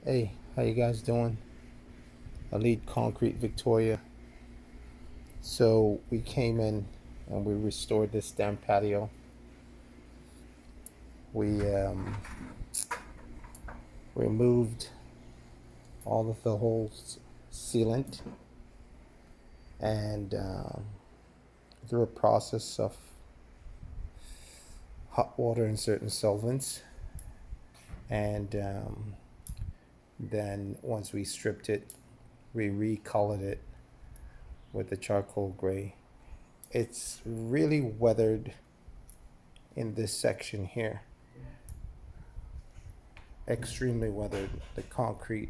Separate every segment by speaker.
Speaker 1: Hey, how you guys doing? Elite Concrete Victoria. So we came in and we restored this damn patio. We removed all of the holes sealant and through a process of hot water and certain solvents. And then once we stripped it, we recolored it with the charcoal gray. It's really weathered in this section here. Extremely weathered. The concrete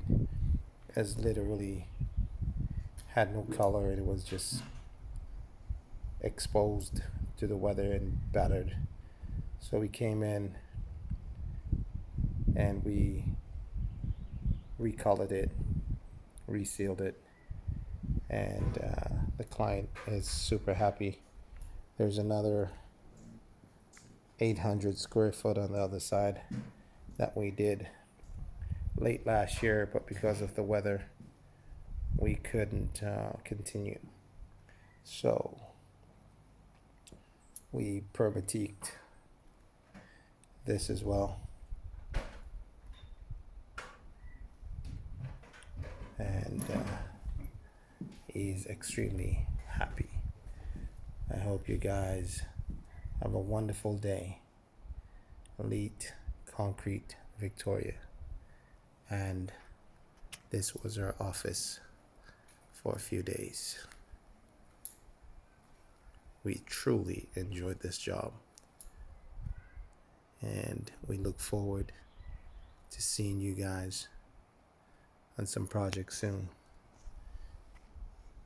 Speaker 1: has literally had no color. It was just exposed to the weather and battered. So we came in and we recolored it, resealed it, and the client is super happy. There's another 800 square foot on the other side that we did late last year, but because of the weather, we couldn't continue. So we permatiqued this as well. And he's extremely happy. I hope you guys have a wonderful day. Elite Concrete Victoria. And this was our office for a few days. We truly enjoyed this job. And we look forward to seeing you guys on some projects soon.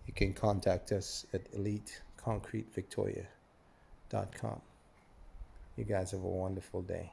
Speaker 1: You can contact us at eliteconcretevictoria.com. You guys have a wonderful day.